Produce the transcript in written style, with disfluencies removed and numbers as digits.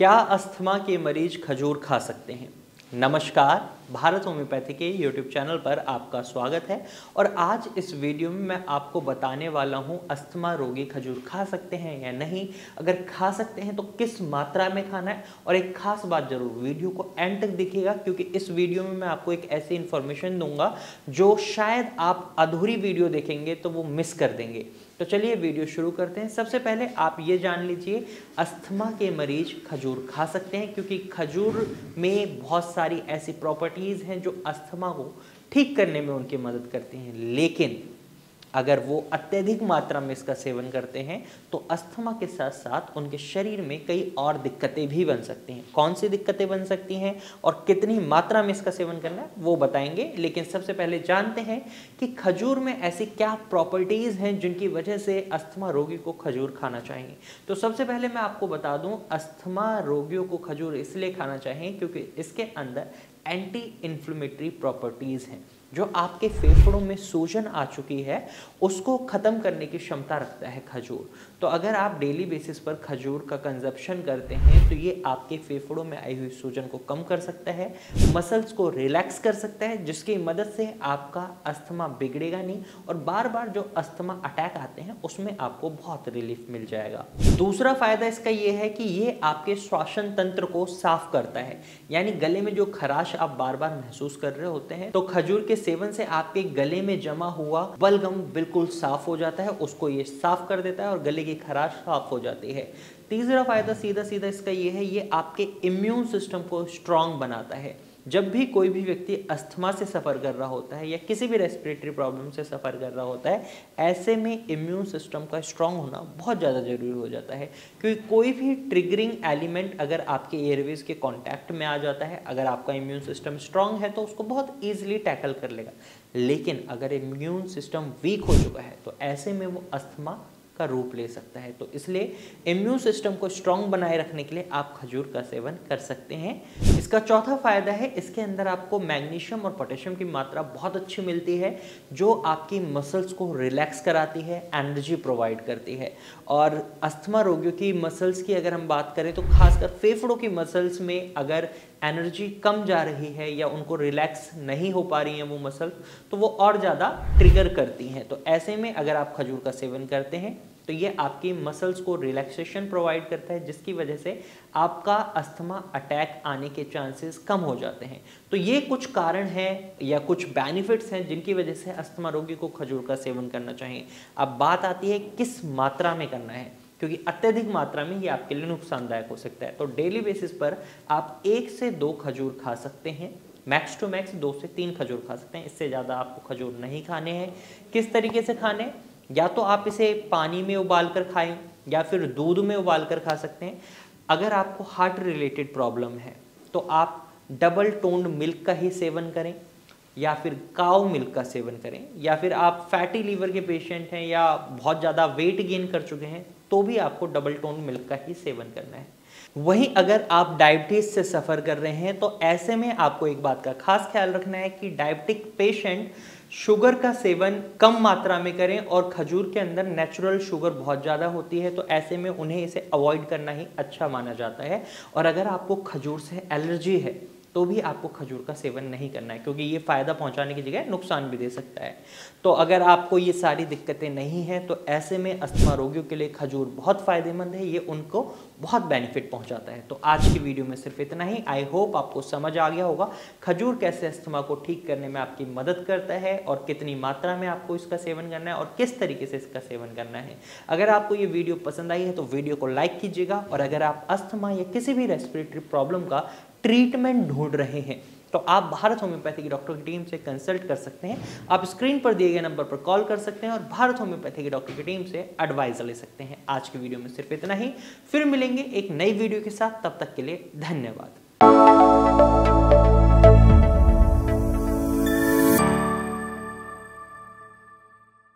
क्या अस्थमा के मरीज खजूर खा सकते हैं? नमस्कार, भारत होम्योपैथी के यूट्यूब चैनल पर आपका स्वागत है। और आज इस वीडियो में मैं आपको बताने वाला हूं अस्थमा रोगी खजूर खा सकते हैं या नहीं, अगर खा सकते हैं तो किस मात्रा में खाना है। और एक खास बात जरूर, वीडियो को एंड तक देखिएगा क्योंकि इस वीडियो में मैं आपको एक ऐसी इन्फॉर्मेशन दूंगा जो शायद आप अधूरी वीडियो देखेंगे तो वो मिस कर देंगे। तो चलिए वीडियो शुरू करते हैं। सबसे पहले आप ये जान लीजिए अस्थमा के मरीज खजूर खा सकते हैं क्योंकि खजूर में बहुत सारी ऐसी प्रॉपर्टीज हैं जो अस्थमा को ठीक करने में उनकी मदद करती हैं। लेकिन अगर वो अत्यधिक मात्रा में इसका सेवन करते हैं तो अस्थमा के साथ साथ उनके शरीर में कई और दिक्कतें भी बन सकती हैं। कौन सी दिक्कतें बन सकती हैं और कितनी मात्रा में इसका सेवन करना है वो बताएंगे। लेकिन सबसे पहले जानते हैं कि खजूर में ऐसी क्या प्रॉपर्टीज हैं जिनकी वजह से अस्थमा रोगी को खजूर खाना चाहिए। तो सबसे पहले मैं आपको बता दूं, अस्थमा रोगियों को खजूर इसलिए खाना चाहिए क्योंकि इसके अंदर एंटी इन्फ्लेमेटरी प्रॉपर्टीज हैं जो आपके फेफड़ों में सूजन आ चुकी है उसको खत्म करने की क्षमता रखता है खजूर। तो अगर आप डेली बेसिस पर खजूर का कंजप्शन करते हैं तो ये आपके फेफड़ों में आई हुई सूजन को कम कर सकता है, मसल्स को रिलैक्स कर सकता है, जिसकी मदद से आपका अस्थमा बिगड़ेगा नहीं और बार बार जो अस्थमा अटैक आते हैं उसमें आपको बहुत रिलीफ मिल जाएगा। दूसरा फायदा इसका ये है कि ये आपके श्वसन तंत्र को साफ करता है, यानी गले में जो खराश आप बार बार महसूस कर रहे होते हैं तो खजूर के सेवन से आपके गले में जमा हुआ बलगम बिल्कुल साफ हो जाता है, उसको ये साफ कर देता है और गले की खराश साफ हो जाती है। तीसरा फायदा सीधा सीधा इसका ये है, ये आपके इम्यून सिस्टम को स्ट्रांग बनाता है। जब भी कोई भी व्यक्ति अस्थमा से सफ़र कर रहा होता है या किसी भी रेस्पिरेटरी प्रॉब्लम से सफ़र कर रहा होता है, ऐसे में इम्यून सिस्टम का स्ट्रांग होना बहुत ज़्यादा ज़रूरी हो जाता है क्योंकि कोई भी ट्रिगरिंग एलिमेंट अगर आपके एयरवेज के कांटेक्ट में आ जाता है, अगर आपका इम्यून सिस्टम स्ट्रांग है तो उसको बहुत ईजिली टैकल कर लेगा। लेकिन अगर इम्यून सिस्टम वीक हो चुका है तो ऐसे में वो अस्थमा का रूप ले सकता है। तो इसलिए इम्यून सिस्टम को स्ट्रांग बनाए रखने के लिए आप खजूर का सेवन कर सकते हैं। इसका चौथा फायदा है, इसके अंदर आपको मैग्नीशियम और पोटेशियम की मात्रा बहुत अच्छी मिलती है जो आपकी मसल्स को रिलैक्स कराती है, एनर्जी प्रोवाइड करती है। और अस्थमा रोगियों की मसल्स की अगर हम बात करें तो खासकर फेफड़ों की मसल्स में अगर एनर्जी कम जा रही है या उनको रिलैक्स नहीं हो पा रही हैं वो मसल, तो वो और ज़्यादा ट्रिगर करती हैं। तो ऐसे में अगर आप खजूर का सेवन करते हैं तो ये आपकी मसल्स को रिलैक्सेशन प्रोवाइड करता है, जिसकी वजह से आपका अस्थमा अटैक आने के चांसेस कम हो जाते हैं। तो ये कुछ कारण हैं या कुछ बेनिफिट्स हैं जिनकी वजह से अस्थमा रोगी को खजूर का सेवन करना चाहिए। अब बात आती है किस मात्रा में करना है, क्योंकि अत्यधिक मात्रा में ये आपके लिए नुकसानदायक हो सकता है। तो डेली बेसिस पर आप 1 से 2 खजूर खा सकते हैं, मैक्स टू मैक्स 2 से 3 खजूर खा सकते हैं, इससे ज़्यादा आपको खजूर नहीं खाने हैं। किस तरीके से खाने, या तो आप इसे पानी में उबाल कर खाएं या फिर दूध में उबाल कर खा सकते हैं। अगर आपको हार्ट रिलेटेड प्रॉब्लम है तो आप डबल टोन्ड मिल्क का ही सेवन करें या फिर काऊ मिल्क का सेवन करें, या फिर आप फैटी लीवर के पेशेंट हैं या बहुत ज़्यादा वेट गेन कर चुके हैं तो भी आपको डबल टोन मिल्क का ही सेवन करना है। वहीं अगर आप डायबिटीज से सफ़र कर रहे हैं तो ऐसे में आपको एक बात का खास ख्याल रखना है कि डायबिटिक पेशेंट शुगर का सेवन कम मात्रा में करें और खजूर के अंदर नेचुरल शुगर बहुत ज़्यादा होती है तो ऐसे में उन्हें इसे अवॉइड करना ही अच्छा माना जाता है। और अगर आपको खजूर से एलर्जी है तो भी आपको खजूर का सेवन नहीं करना है क्योंकि ये फ़ायदा पहुंचाने की जगह नुकसान भी दे सकता है। तो अगर आपको ये सारी दिक्कतें नहीं हैं तो ऐसे में अस्थमा रोगियों के लिए खजूर बहुत फ़ायदेमंद है, ये उनको बहुत बेनिफिट पहुंचाता है। तो आज की वीडियो में सिर्फ इतना ही। आई होप आपको समझ आ गया होगा खजूर कैसे अस्थमा को ठीक करने में आपकी मदद करता है और कितनी मात्रा में आपको इसका सेवन करना है और किस तरीके से इसका सेवन करना है। अगर आपको ये वीडियो पसंद आई है तो वीडियो को लाइक कीजिएगा। और अगर आप अस्थमा या किसी भी रेस्पिरेटरी प्रॉब्लम का ट्रीटमेंट ढूंढ रहे हैं तो आप भारत होम्योपैथी की डॉक्टर की टीम से कंसल्ट कर सकते हैं। आप स्क्रीन पर दिए गए नंबर पर कॉल कर सकते हैं और भारत होम्योपैथी की डॉक्टर की टीम से एडवाइस ले सकते हैं। आज की वीडियो में सिर्फ इतना ही, फिर मिलेंगे एक नई वीडियो के साथ, तब तक के लिए धन्यवाद।